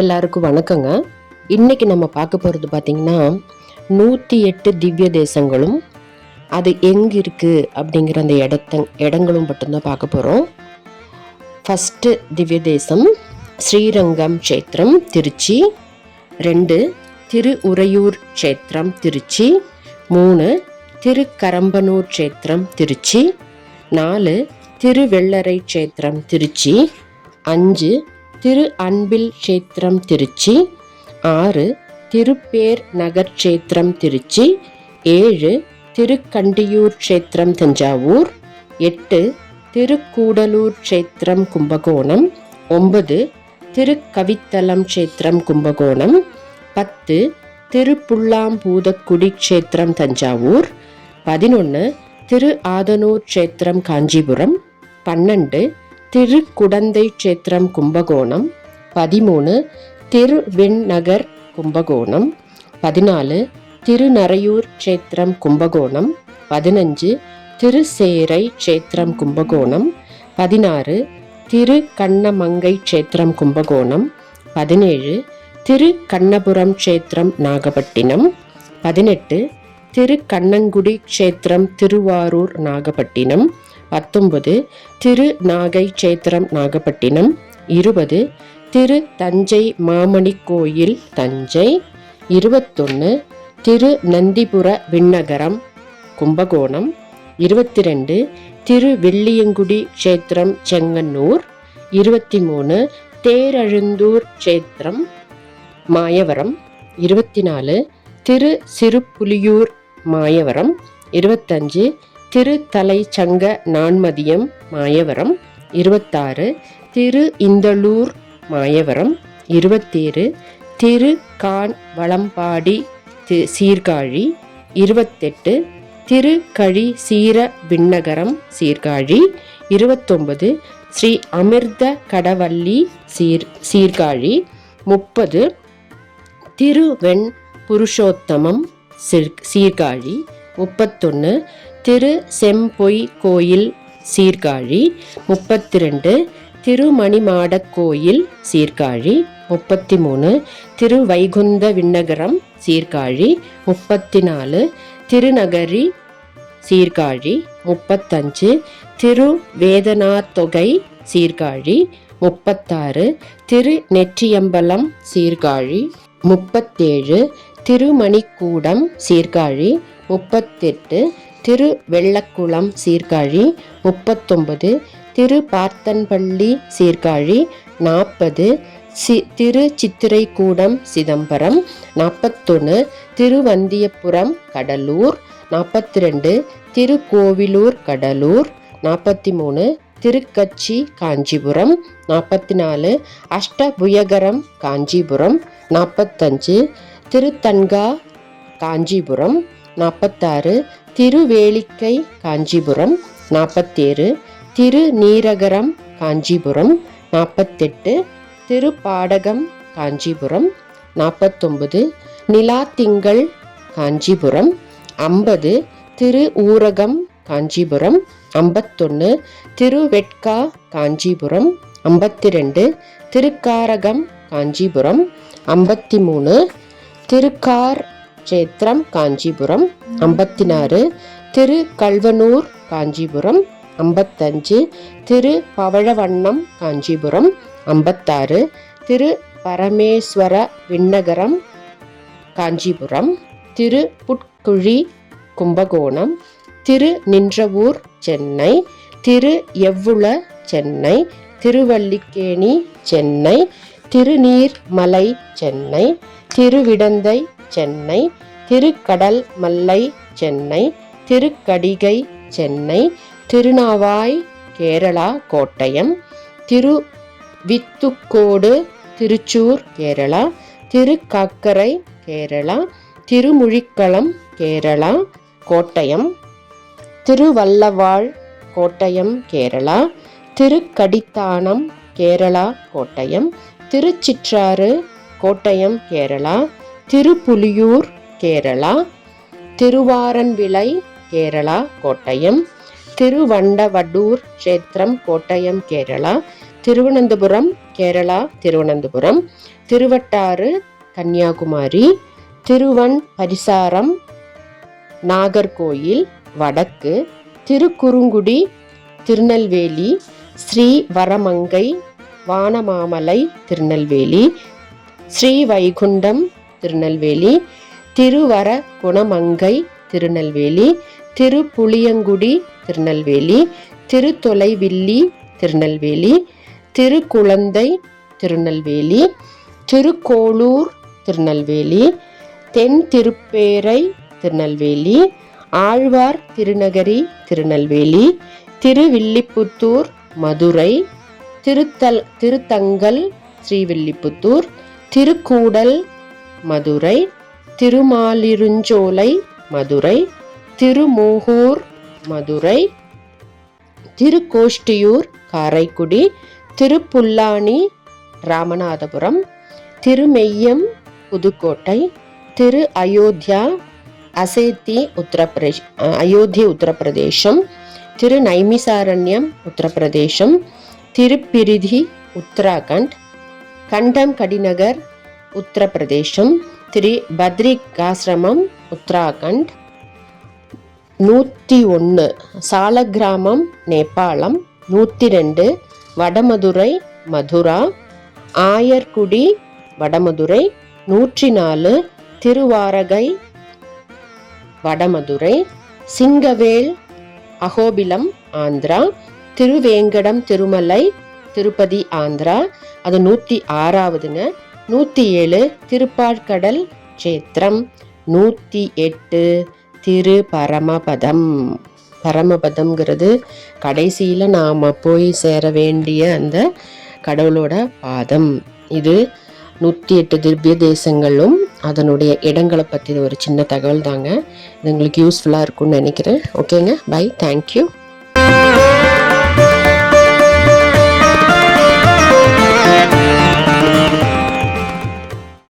எல்லாருக்கும் வணக்கங்க. இன்னைக்கு நம்ம பார்க்க போகிறது பார்த்திங்கன்னா 108 திவ்ய தேசங்களும் அது எங்கே இருக்குது அப்படிங்கிற அந்த இடங்களும் மட்டும்தான் பார்க்க போகிறோம். ஃபஸ்ட்டு திவ்ய தேசம் ஸ்ரீரங்கம் க்ஷேத்திரம் திருச்சி, 2 திருஉறையூர் க்ஷேத்திரம் திருச்சி, 3 திருக்கரம்பனூர் க்ஷேத்திரம் திருச்சி, 4 திருவெள்ளரை க்ஷேத்திரம் திருச்சி, 5 திரு அன்பில் க்ஷேத்திரம் திருச்சி, 6 திருப்பேர் நகர் க்ஷேத்திரம் திருச்சி, 7 திருக்கண்டியூர் க்ஷேத்திரம் தஞ்சாவூர், 8 திருக்கூடலூர் க்ஷேத்திரம் கும்பகோணம், 9 திருக்கவித்தலம் க்ஷேத்திரம் கும்பகோணம், 10 திருப்புல்லாம்பூதக்குடி க்ஷேத்திரம் தஞ்சாவூர், 11 திரு ஆதனூர் க்ஷேத்திரம் காஞ்சிபுரம், 12 திருக்குடந்தை க்ஷேத்திரம் கும்பகோணம், 13 திருவெண்ணகர் கும்பகோணம், 14 திருநறையூர் க்ஷேத்திரம் கும்பகோணம், 15 திருசேரை க்ஷேத்திரம் கும்பகோணம், 16 திருக்கண்ணமங்கை க்ஷேத்திரம் கும்பகோணம், 17 திருக்கண்ணபுரம் க்ஷேத்திரம் நாகப்பட்டினம், 18 திருக்கண்ணங்குடி க்ஷேத்திரம் திருவாரூர் நாகப்பட்டினம், 19 திரு நாகை க்ஷேத்திரம் நாகப்பட்டினம், 20 திரு தஞ்சை மாமணி கோயில் தஞ்சை, 21 திரு நந்திபுர விண்ணகரம் கும்பகோணம், 22 திரு வெள்ளியங்குடி க்ஷேத்திரம் செங்கன்னூர், 23 தேரழுந்தூர் க்ஷேத்திரம் மாயவரம், 24 திரு சிறுப்புலியூர் மாயவரம், 25 திரு தலைச்சங்க நான்மதியம் மாயவரம், 26 திரு இந்தளூர் மாயவரம், 27 திரு கான் வளம்பாடி சீர்காழி, 28 திரு கழி சீர விண்ணகரம் சீர்காழி, 29 ஸ்ரீ அமிர்த கடவள்ளி சீர்காழி, 30 திருவெண் புருஷோத்தமம் சீர்காழி, 31 திரு செம்பொய் கோயில் சீர்காழி, 32 திருமணிமாடக் கோயில் சீர்காழி, 33 திரு வைகுந்த விண்ணகரம் சீர்காழி, 34 திருநகரி சீர்காழி, 35 திரு வேதனாத்தொகை சீர்காழி, 36 திரு நெற்றியம்பலம் சீர்காழி, 37 திருமணிக்கூடம் சீர்காழி, 38 திரு வெள்ளக்குளம் சீர்காழி, 39 திரு பார்த்தன்பள்ளி சீர்காழி, 40 திரு சித்திரைக்கூடம் சிதம்பரம், 41 திருவந்தியபுரம் கடலூர், 42 திருக்கோவிலூர் கடலூர், 43 திருக்கச்சி காஞ்சிபுரம், 44 அஷ்டபுயகரம் காஞ்சிபுரம், 45 திருத்தன்கா காஞ்சிபுரம், 46 திருவேலிக்கை காஞ்சிபுரம், 47 திருநீரகரம் காஞ்சிபுரம், 48 திருப்பாடகம் காஞ்சிபுரம், 49 நிலாத்திங்கள் காஞ்சிபுரம், 50 திரு ஊரகம் காஞ்சிபுரம், 51 திருவெட்கா காஞ்சிபுரம், 52 திருக்காரகம் காஞ்சிபுரம், 53 திருக்கார் க்ஷேத்திரம் காஞ்சிபுரம், 54 திரு கல்வனூர் காஞ்சிபுரம், 55 திரு பவழவண்ணம் காஞ்சிபுரம், 56 திரு பரமேஸ்வர விண்ணகரம் காஞ்சிபுரம், திரு புட்குழி கும்பகோணம், திரு நின்றவூர் சென்னை, திரு எவ்வுள சென்னை, திருவல்லிக்கேணி சென்னை, திருநீர்மலை சென்னை, திருவிடந்தை சென்னை, திருக்கடல் மல்லை சென்னை, திருக்கடிகை சென்னை, திருநாவாய் கேரளா கோட்டயம், திருவித்துக்கோடு திருச்சூர் கேரளா, திருக்காக்கரை கேரளா, திருமுழிக்களம் கேரளா கோட்டயம், திருவல்லவாழ் கோட்டயம் கேரளா, திருக்கடித்தானம் கேரளா கோட்டயம், திருச்சிற்றாறு கோட்டயம் கேரளா, திருப்புலியூர் கேரளா, திருவாரன்விளை கேரளா கோட்டயம், திருவண்டவடூர் க்ஷேத்திரம் கோட்டயம் கேரளா, திருவனந்தபுரம் கேரளா திருவனந்தபுரம், திருவட்டாறு கன்னியாகுமரி, திருவன் பரிசாரம் நாகர்கோயில் வடக்கு, திருக்குறுங்குடி திருநெல்வேலி, ஸ்ரீ வரமங்கை வானமாமலை திருநெல்வேலி, ஸ்ரீ வைகுண்டம் திருநெல்வேலி, திருவர குணமங்கை திருநெல்வேலி, திருப்புளியங்குடி திருநெல்வேலி, திருத்தொலைவில்லி திருநெல்வேலி, திருக்குழந்தை திருநெல்வேலி, திருக்கோளூர் திருநெல்வேலி, தென் திருப்பேரை திருநெல்வேலி, ஆழ்வார் திருநகரி திருநெல்வேலி, திருவில்லிபுத்தூர் மதுரை, திருத்தங்கல் ஸ்ரீவில்லிபுத்தூர், திருக்கூடல் மதுரை, திருமாலிருஞ்சோலை மதுரை, திருமூகூர் மதுரை, திருக்கோஷ்டியூர் காரைக்குடி, திருப்புல்லானி ராமநாதபுரம், திருமெய்யம் புதுக்கோட்டை, திரு அயோத்தியா அயோத்தி உத்தரப்பிரதேசம், திரு நைமிசாரண்யம் உத்தரப்பிரதேசம், திருப்பிரிதி உத்தராகண்ட், கண்டம் கடிநகர் உத்தரப்பிரதேசம், திரு பத்ரிகாசிரமம் உத்தராகண்ட், 101 சாலக்கிராமம் நேபாளம், 102 வடமதுரை மதுரா, ஆயர்குடி வடமதுரை, 104 திருவாரகை வடமதுரை, சிங்கவேல் அகோபிலம் ஆந்திரா, திருவேங்கடம் திருமலை திருப்பதி ஆந்திரா, அது 106ங்க. 107 திருப்பாற்கடல் கஷேத்திரம், 108 திரு பரமபதம். பரமபதம்ங்கிறது கடைசியில் நாம் போய் சேர வேண்டிய அந்த கடவுளோட பாதம். இது 108 திவ்ய தேசங்களும் அதனுடைய இடங்களை பற்றி ஒரு சின்ன தகவல் தாங்க. இது உங்களுக்கு யூஸ்ஃபுல்லாக இருக்கும்னு நினைக்கிறேன். ஓகேங்க, பை, தேங்க்யூ.